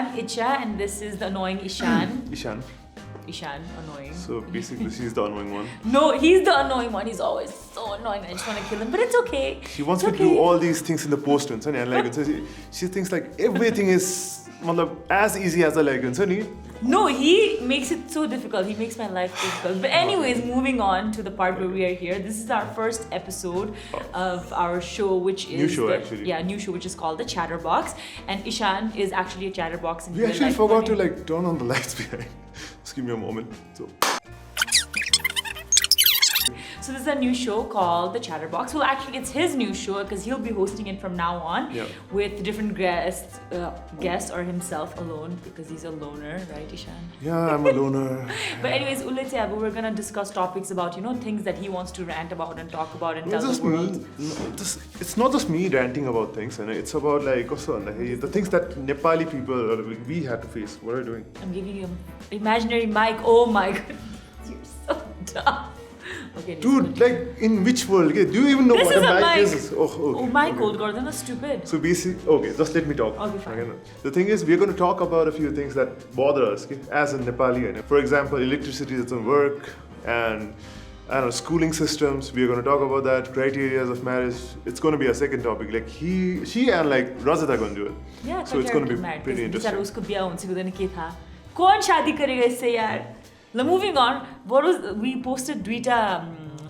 I'm Itchya and this is the annoying Ishan. Ishan. Ishan, annoying. So basically, she's the annoying one. No, he's the annoying one. He's always so annoying. I just want to kill him, but it's okay. She wants me to do all these things in the post, and like she thinks like everything is as easy as a like. No, he makes it so difficult. He makes my life difficult. But anyways, moving on to the part where we are here. This is our first episode of our show, which is new show actually. Yeah, new show which is called the Chatterbox. And Ishan is actually a chatterbox in We real actually life. forgot to like turn on the lights behind. Just give me a moment. So this is a new show called The Chatterbox. Well, actually, it's his new show because he'll be hosting it from now on with different guests or himself alone because he's a loner, right, Ishan? Yeah, I'm a loner. But anyways, we're gonna discuss topics about things that he wants to rant about and talk about and tell Just the world. it's not just me ranting about things, and it's about like also like, the things that Nepali people or we had to face. What are you doing? I'm giving you an imaginary mic. Oh my god, you're so dumb. Okay, dude, like in which world? Okay, do you even know this what is a mic is? is? Oh, mic old Gordon, that's stupid. So okay, just let me talk. Okay, fine. Okay, the thing is, we're going to talk about a few things that bother us as a Nepali. For example, electricity doesn't work, and I don't know, schooling systems. We're going to talk about that. Criteria of marriage. It's going to be a second topic. Like she and like Rajat are going to do it. Yeah, so it's going to be pretty interesting. Moving on, we posted Duita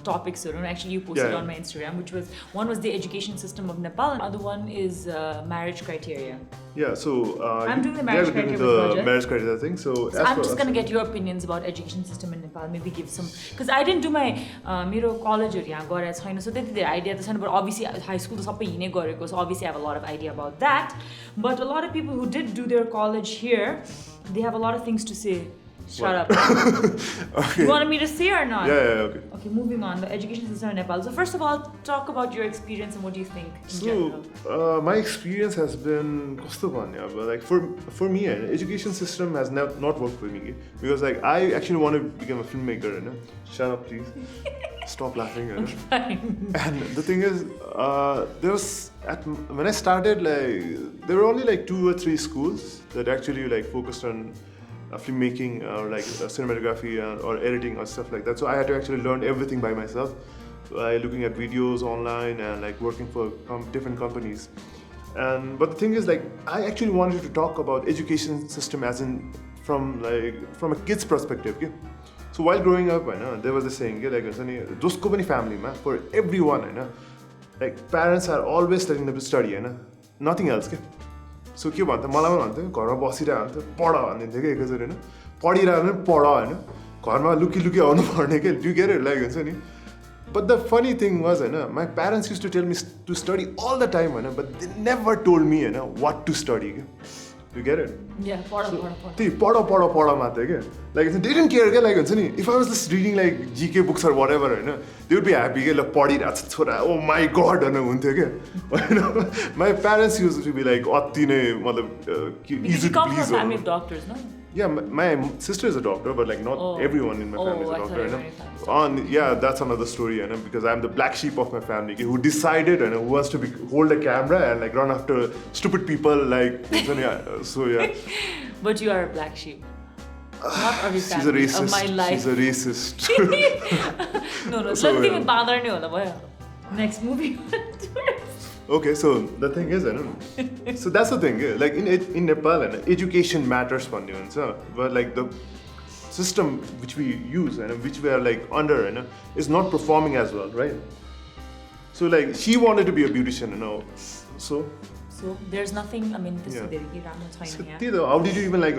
topics, actually you posted on my Instagram, which was, one was the education system of Nepal and the other one is marriage criteria. Yeah, so I'm doing the marriage criteria with Rajat. Marriage criteria thing. So I'm just going to get your opinions about education system in Nepal, maybe give some, because I didn't do my college so the idea, but obviously high school so obviously I have a lot of idea about that, but a lot of people who did do their college here, they have a lot of things to say. Shut up. Okay. You wanted me to say or not? Yeah, okay. Okay, moving on. The education system in Nepal. So first of all, talk about your experience and what do you think in general? My experience has been like for me, education system has not worked for me because like I actually want to become a filmmaker. Shut up, please. Stop laughing. Okay, fine. And the thing is, when I started, like there were only like 2 or 3 schools that actually like focused on filmmaking or like cinematography or editing or stuff like that. So I had to actually learn everything by myself by looking at videos online and like working for different companies. But the thing is, like I actually wanted to talk about education system as in from a kid's perspective. Okay? So while growing up, there was a saying like josko pani family ma, for everyone, like parents are always telling them to study, nothing else. Okay? So के भन्थ्यो मलाई पनि भन्थ्यो घरमा बसिरहेको हुन्थ्यो पढ भनिदिन्थ्यो कि एकैचोटि पढिरहेको पनि पढ घरमा लुकी आउनु पर्ने के डु गेट इट लाइक हुन्छ नि But the funny thing was my parents used to tell me to study all the time but they never told me what to study. You get it? Yeah, पढ मात्रै के like they didn't care like if I was just reading like GK books or whatever they would be happy ke like पढिरहेछ छोरा oh my god हुन्थ्यो के my parents used to be like अति नै मतलब easy to please. Family of doctors, no? Yeah, my sister is a doctor, but like not everyone in my family is a doctor. Yeah, that's another story, because I'm the black sheep of my family who decided who wants to hold a camera and like run after stupid people like so yeah. But you are a black sheep. Not every She's a family racist. of my life. She's a racist. No. So, next movie. Okay, so the thing is, so that's the thing. Like in Nepal, education matters, but like the system which we use and which we are like under, is not performing as well, right? So like she wanted to be a beautician, So there's nothing. I mean, this is how did you even like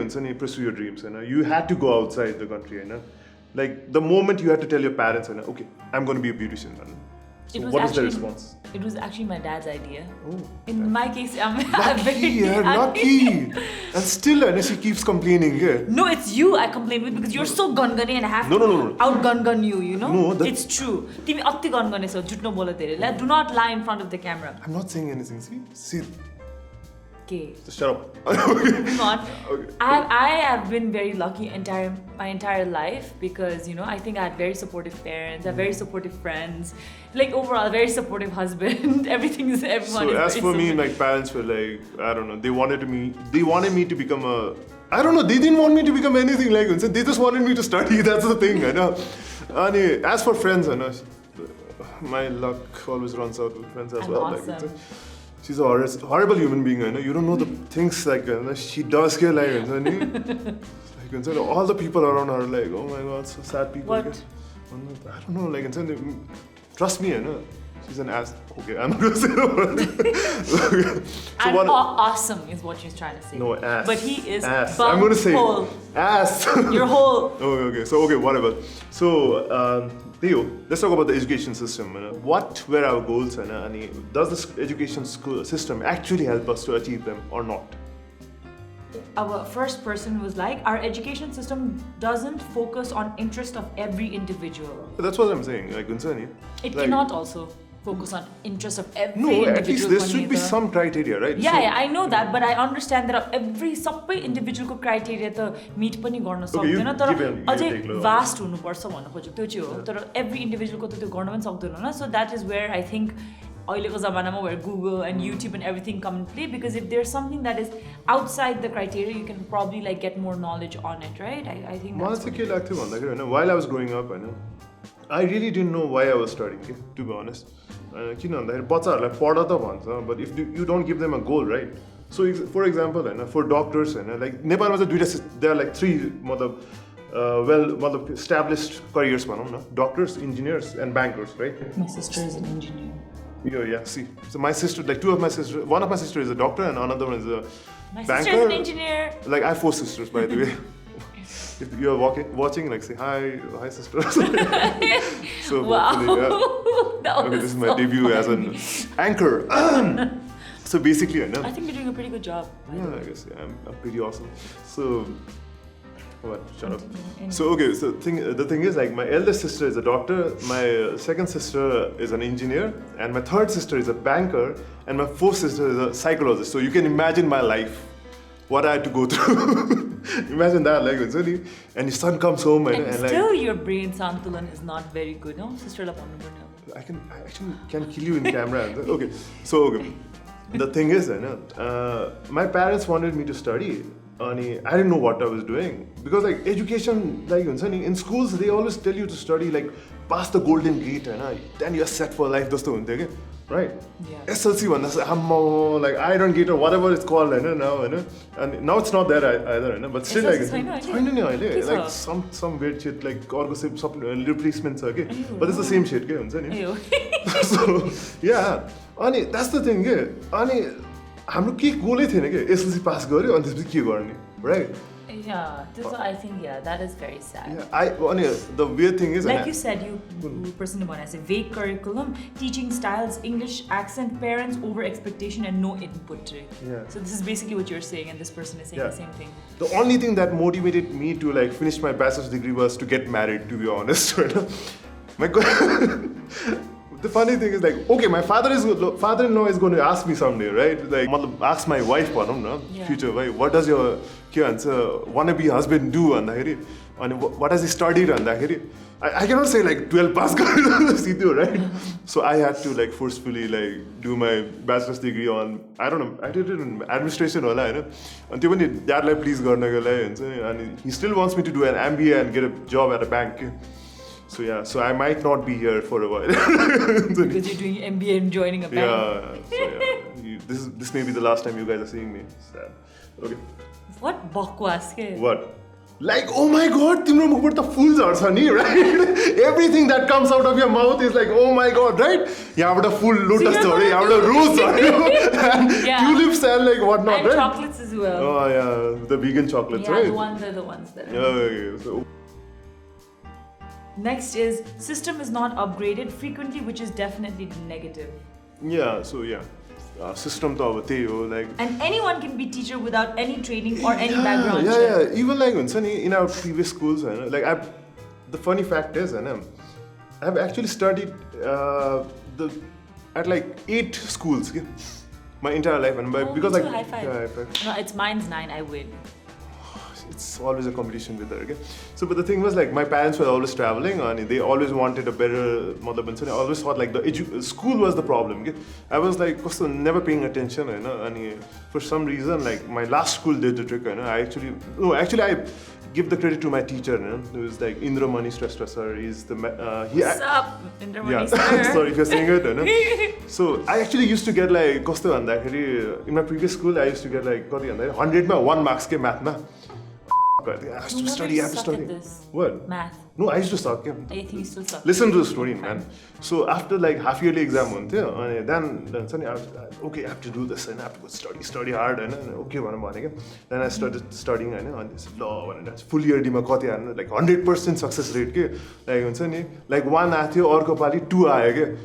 pursue your dreams? You had to go outside the country, like the moment you had to tell your parents, okay, I'm going to be a beautician. So what is the response? It was actually my dad's idea. Oh, in my case, I'm lucky. And still, she keeps complaining. No, it's you I complain with because you're so gun-gunny and I have to out-gun you, No, it's true. Timi atti gun-gunny so, jhut no bola tere. Do not lie in front of the camera. I'm not saying anything. See? Okay. Just shut up. Moving on. Okay. I have been very lucky my entire life because, I think I had very supportive parents, I have very supportive friends, like overall, very supportive husband. Everyone is So very as for me, supportive. my parents were like, I don't know, they wanted me to become a, I don't know, they didn't want me to become anything like Vincent. They just wanted me to study. That's the thing, I know. And as for friends, I know, my luck always runs out with friends as I'm well. awesome. Like, she's a horrible human being, I know. You don't know the things like she does care like, like all the people around her are like, oh my god, so sad people. What? I don't know, like, trust me, I know. She's an ass. Okay, I'm not gonna say the word. I'm awesome is what she's trying to say. No, ass. But he is ass. I'm gonna say whole. ass. You're whole. Okay. So whatever. So Theo, let's talk about the education system. What were our goals, and does this education system actually help us to achieve them or not? Our first person was like, our education system doesn't focus on interest of every individual. That's what I'm saying. Like, It cannot also focus on interest of every no, individual. at least there should be some criteria, right? Yeah, I know that, but I understand that every सबै individual को criteria त meet पनि गर्न सक्दैन तर अझै vast हुनुपर्छ भन्न खोजेको त्यो चाहिँ हो तर every individual को त त्यो गर्न पनि सक्दैन न. So that is where I think अहिलेको जमानामा where Google and YouTube and everything come into play, because if there's something that is outside the criteria, you can probably like get more knowledge on it, right? I think that's मलाई चाहिँ के लाग्थ्यो भन्दाखेरि while I was growing up, I really didn't know why I was studying, to be honest. किन भन्दाखेरि बच्चाहरूलाई पढ त भन्छ, but if you don't give them a goal, right? So for example, for doctors, like नेपालमा चाहिँ दुईटा, there are like three well established careers भनौँ न, doctors, engineers and bankers, right? My sister is an engineer. Yeah, see. So my sister, like one of my sisters is a doctor and another one is a My banker. sister is an engineer. Like I have 4 sisters, by the way. If you are watching, like say hi sister. So Wow. hopefully, That was okay, this is my so debut as an anchor. So basically, I think you're doing a pretty good job. yeah, I guess I'm pretty awesome. So. What? Shut up. Anyway. So okay, so the thing is, like, my eldest sister is a doctor, my second sister is an engineer, and my third sister is a banker, and my fourth sister is a psychologist. So you can imagine my life, what I had to go through. Imagine that, like, and your son comes home And like, still your brain santulan is not very good, no? Sister la भन्नु पर्ने. I actually can kill you in camera. Okay, so the thing is, my parents wanted me to study. And I didn't know what I was doing, because like education, like in schools they always tell you to study, like pass the golden gate, then you're set for life. Right? Yeah. SLC one, like iron gate or whatever it's called, now, and now it's not there either, but still SLC like some weird shit like some replacements, okay, but it's the same shit, Ayo. So yeah, and that's the thing, and हाम्रो के गोलै थिएन के SLC pass गर्यो अनि त्यसपछि के गर्ने, right? Yeah, I think that is very sad. Yeah, the weird thing is, like you said, you personally want to say vague curriculum, teaching styles, English accent, parents over expectation and no input. Yeah. So this is basically what you're saying, and this person is saying the same thing. The only thing that motivated me to like finish my bachelor's degree was to get married, to be honest. The funny thing is, like, okay, my father-in-law is going to ask me someday, right? Like, ask my wife, future wife, what does your wannabe husband do? And what has he studied? I cannot say like 12 pass, right? So I had to like forcefully like do my bachelor's degree on, I don't know, I did it in administration, and dad like please and he still wants me to do an MBA and get a job at a bank. So yeah, so I might not be here for a while. Because you're doing MBA and joining a bank. Yeah, so yeah. This may be the last time you guys are seeing me. Sad. Okay. What bakwas ke? What? Like, oh my god, timro mukhबाट त full झर्छ नि, right? Everything that comes out of your mouth is like, oh my god, right? यहाँबाट full lotus झर्यो, यहाँबाट रोज झर्यो, and tulips and like whatnot, and right? chocolates as well. Oh yeah, the vegan chocolates, right? Yeah, the ones that are. Okay, so. Next is system is not upgraded frequently, which is definitely negative. Yeah, so yeah. System to like, and anyone can be teacher without any training or any background. Yeah. Even like in our previous schools, like the funny fact is, I've actually studied at like 8 schools. Okay? my entire life, and because me like too, high five. Yeah, high five. No, it's mine's 9. I win. It's always a competition with her, okay? So, but the thing was like my parents were always traveling and they always wanted a better I always thought like the school was the problem, okay? I was like never paying attention, you know, and for some reason like my last school did the trick, you know. I give the credit to my teacher, you know, who is like Indramani sir. He's the What's up, Indramani yeah. sir? Sorry if you're saying it, you know. So I actually used to get like in my previous school I used to get like 100 1 marks ke math ma. I have to study. What? Math. No, I used to suck. I think you still suck. Listen to the story, man. So after like half yearly exam, then suddenly okay, I have to do this and I have to go study hard and okay, then I started studying on this law and that's full year like 100% success rate like one athyo or pali 2 aaya.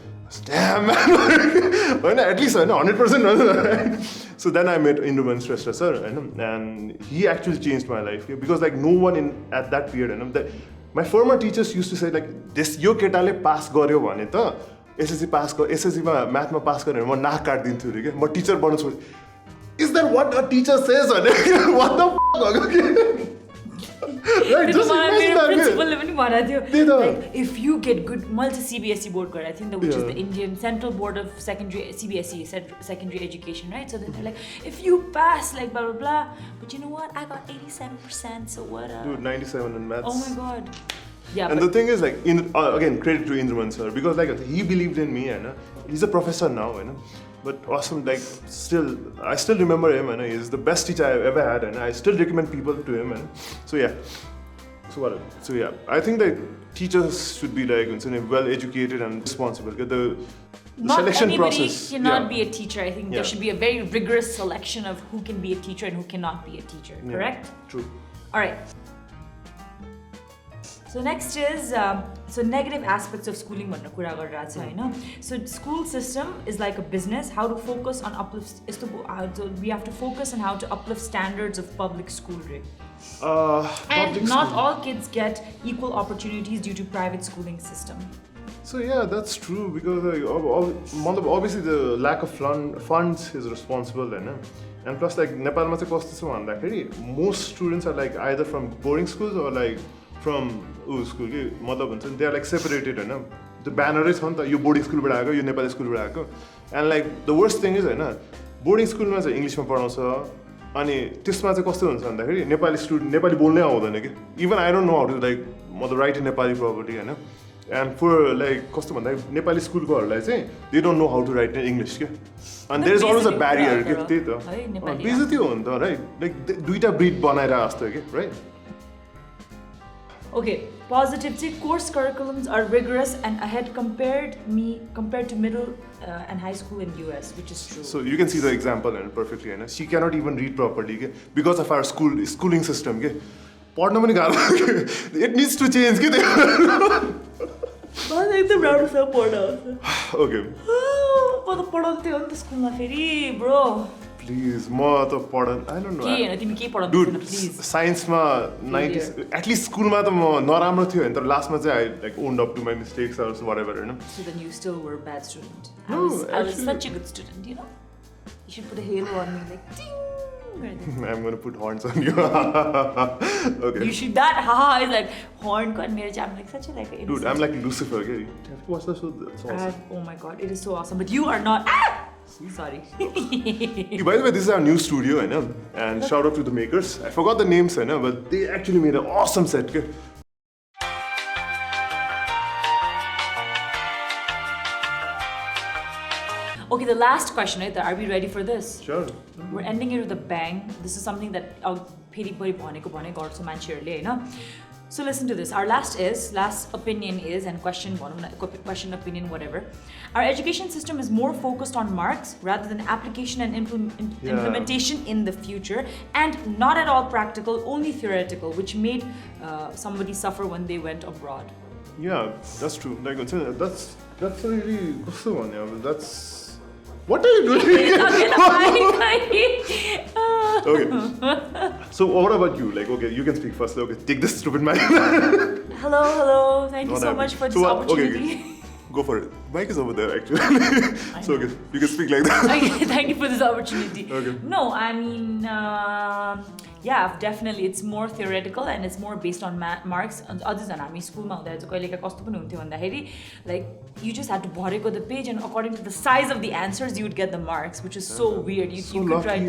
Damn, man. At least 100%. So then I met Induman sir, and he actually changed my life because like no one at that period, my former teachers used to say like this yo ketale pass garyo bhane ta SSC pass gar SSC ma math ma pass garyo ma naak kaatdinthu re ke ma teacher banu chhod. Is that what a teacher says? What the f***? Right, just imagine that. Like, if you get good multi-CBSE board grade, I think that which is the Indian Central Board of Secondary CBSE Secondary Education, right? So then they're like, if you pass, like blah blah blah. But you know what? I got 87%. So what? Dude, 97 in maths. Oh my god. Yeah. And the thing is, like, again, credit to Indraman sir because like he believed in me, and he's a professor now, you know. But awesome, like I still remember him, and he's the best teacher I've ever had, and I still recommend people to him, and so yeah. So yeah, I think that teachers should be like well educated and responsible. The selection process. Cannot be a teacher. I think there should be a very rigorous selection of who can be a teacher and who cannot be a teacher. Correct? True. All right. So next is negative aspects of schooling bhanna kura garira cha haina. So school system is like a business. How to focus on uplift we have to focus on how to uplift standards of public school. And not all kids get equal opportunities due to private schooling system. So yeah, that's true because obviously the lack of funds is responsible, and plus like Nepal ma chahi kasto cha bhandakari most students are like either from boarding schools or like from school they are like separated, the banner is on the boarding school bada aeko, yo Nepali school bada aeko, and like the worst thing is boarding school ma chahi English ma padhaउँछ अनि त्यसमा चाहिँ कस्तो हुन्छ भन्दाखेरि नेपाली बोल्नै आउँदैन के. Even I don't know how to like write in Nepali properly, and for like कस्तो भन्दाखेरि नेपाली स्कुलकोहरूलाई चाहिँ they don't know how to write in English के. And there is always a barrier के, त्यही त बेइज्जती हो नि त, right? Like दुईटा ब्रिड बनाएर जस्तो के, right? Okay, positive say course curriculums are rigorous and ahead compared to middle and high school in US, which is true. So you can see the example perfectly, she cannot even read properly because of our schooling system. पढ्न पनि गाह्रो. It needs to change के. मलाई एकदम राम्रो छ पढ्न. Okay. म त पढाउँथ्यो नि त स्कुलमा फेरि bro. Please, I don't know. Dude, science ma 90s, at least school ma ta ma naramro थियो हैन, तर last ma चाहिँ I like owned up to my mistakes or whatever, So then you still were a bad student. No, I was such a good student, you know. You should put a halo on me like ding. I'm gonna put horns on you. Okay. You should haha is like horn on me. I'm like such a like innocent. Dude, I'm like Lucifer. Okay? You have to watch that show. That's awesome. Oh my god, it is so awesome. But you are not. Sorry. By the way, this is our new studio, and shout out to the makers. I forgot the names, but they actually made an awesome set. Okay? Okay, the last question, right? Are we ready for this? Sure. We're ending it with a bang. This is something that so listen to this. Our last opinion is, and question opinion, whatever. Our education system is more focused on marks rather than application and implementation in the future, and not at all practical, only theoretical, which made somebody suffer when they went abroad. Yeah, that's true. Like, that's a really good one. That's. What are you doing? Okay. So what about you? Like, okay, you can speak first. Okay, take this stupid mic. Hello. Thank you so much for this opportunity. Okay. Go for it. Mic is over there, actually. So okay, you can speak like that. Okay, thank you for this the opportunity. Okay. No, I mean, yeah, definitely. It's more theoretical and it's more based on marks. Other than I mean, school like you just had to borrow the page, and according to the size of the answers, you would get the marks, which is so weird. You So could lucky, write,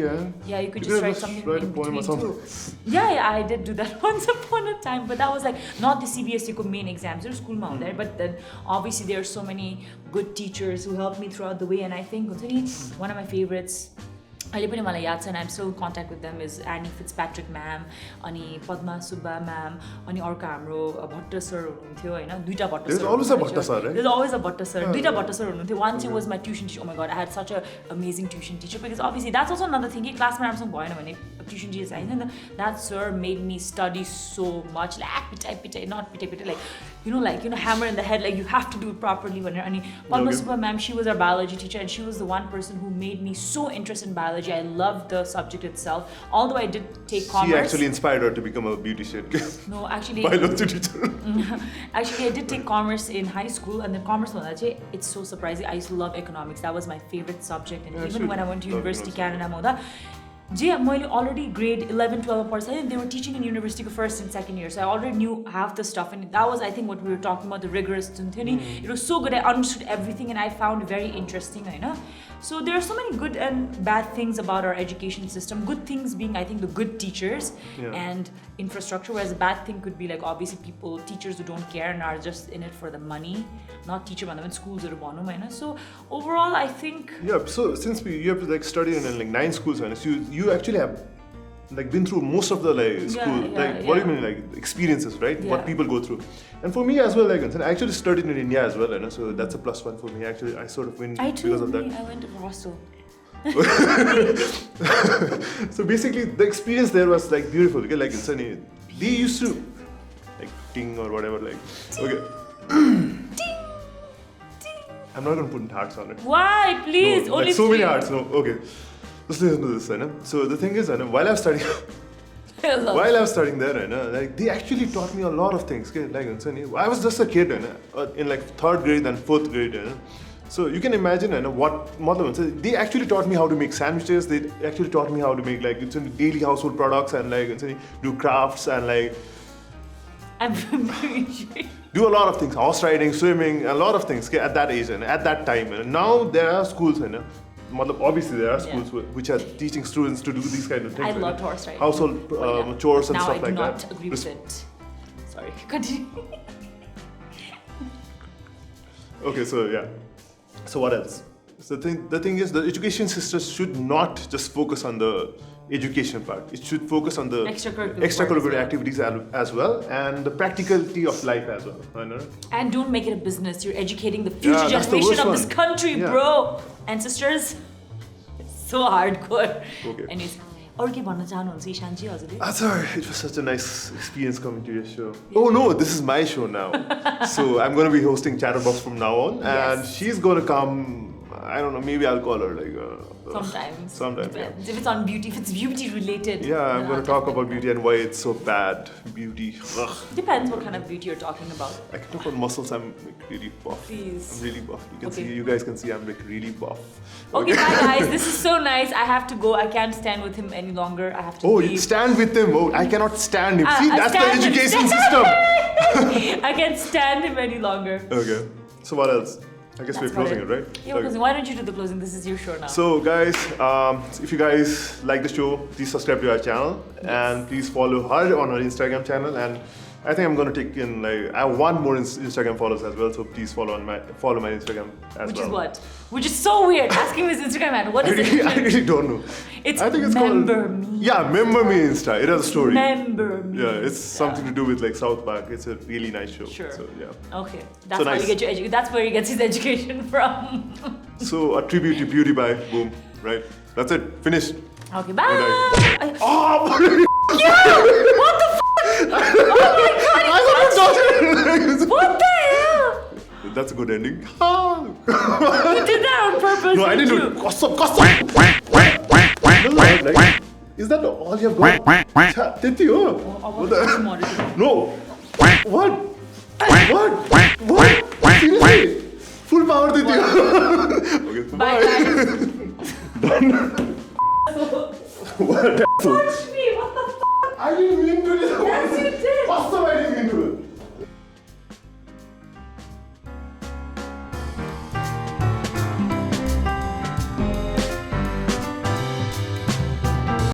yeah. you could just write something write a in poem or between too. something. Yeah, I did do that once upon a time, but that was like not the CBSE main exams. There's school there, but then obviously there are so many good teachers who helped me throughout the way, and I think one of my favorites, and I'm still in contact with them, is Annie Fitzpatrick ma'am, Ani Padma Subba ma'am, Ani Orka hamro Bhatta sir huनुहुन्थ्यो हैन, दुईटा Bhatta sir. There's always a Bhatta sir, right? There's always a Bhatta sir. Duita Bhatta sir हुनुहुन्थ्यो. One she was my tuition teacher. Oh my god, I had such an amazing tuition teacher, because obviously that's also another thing. Class ma ramसँग भएन भने tuition teacher चाहिन्छ. That sir made me study so much, like pitai, like hammer in the head, like you have to do it properly. Ani Padma Subba ma'am, she was our biology teacher, and she was the one person who made me so interested in biology. I loved the subject itself, although I did take commerce. She actually inspired her to become a beautician. No, actually, biology teacher. Actually, I did take commerce in high school, and then commerce, it's so surprising. I used to love economics. That was my favorite subject, and even when I went to University Canada, मैले already grade 11, 12 and they were teaching in university first and second year, so I already knew half the stuff, and that was, I think, what we were talking about, the rigorous. It was so good. I understood everything, and I found it very interesting. So there are so many good and bad things about our education system. Good things being, I think, the good teachers and infrastructure, whereas a bad thing could be like obviously teachers who don't care and are just in it for the money, not teacher in schools or so overall I think so since you have to like study in like 9 schools, so you actually have like been through most of the like school what do you mean, like experiences, right? What people go through. And for me as well, like I actually studied in India as well, so that's a plus one for me. Actually, I sort of win because of that. I went to hostel. So basically the experience there was like beautiful, okay? Like they used to like ting or whatever, like okay. I'm not gonna put hearts on it. Why? Please, no, only like so many hearts. No, okay. Just listen to this, So the thing is, while I was studying, there, like they actually taught me a lot of things. Okay? Like I was just a kid, in like 3rd grade and 4th grade. So you can imagine, they actually taught me how to make sandwiches. They actually taught me how to make like daily household products and like do crafts and like. Do a lot of things, horse riding, swimming, a lot of things at that age and at that time. And now there are schools, obviously there are schools which are teaching students to do these kind of things. I loved horse riding. Household chores and stuff like that. Now I do not agree with it. Sorry, continue. Okay, so yeah. So what else? So the thing is, the education system should not just focus on the education part. It should focus on the extracurricular activities as well, and the practicality of life as well. And don't make it a business. You're educating the future generation of this country, bro. And sisters, it's so hardcore. Okay. Anyways, or ke bhanna chahनुहुन्छ ishan ji हजुरले? That's alright. It was such a nice experience coming to your show. Oh no, this is my show now. So I'm gonna be hosting Chatterbox from now on, and she's gonna come. I don't know, maybe I'll call her like sometimes. Yeah. If it's on beauty, if it's beauty related. Yeah, I'm going to talk about beauty and why it's so bad. Beauty. Ugh. Depends what kind of beauty you're talking about. I can talk about muscles. I'm like really buff. Please. I'm really buff. You guys can see I'm like really buff. Okay, bye guys. This is so nice. I have to go. I can't stand with him any longer. I have to leave. Stand with him. Oh, I cannot stand him. See, that's the education system. I can't stand him any longer. Okay. So what else? I guess we're closing it, right? Yeah, we're closing. Why don't you do the closing? This is your show now. So guys, if you guys like the show, please subscribe to our channel and please follow her on our Instagram channel. And I think I'm gonna take in I want more Instagram followers as well. So please follow my Instagram as well. Which is what? Which is so weird. Asking his Instagram handle. What is it? I really don't know. I think it's Member Me. Yeah, Member Me Insta. It has a story. Member Me. Yeah, it's something to do with like South Park. It's a really nice show. Sure. So yeah. Okay, that's how you get your education. That's where he gets his education from. So a tribute to Beauty by Boom. Right. That's it. Finished. Okay. Bye. Oh. What the? Oh my god! What the hell? That's a good ending. You did that on purpose. No, I didn't do it. Custom. Is that all you have got? No. What? Seriously? Full power, Titi. Okay. Bye guys. What?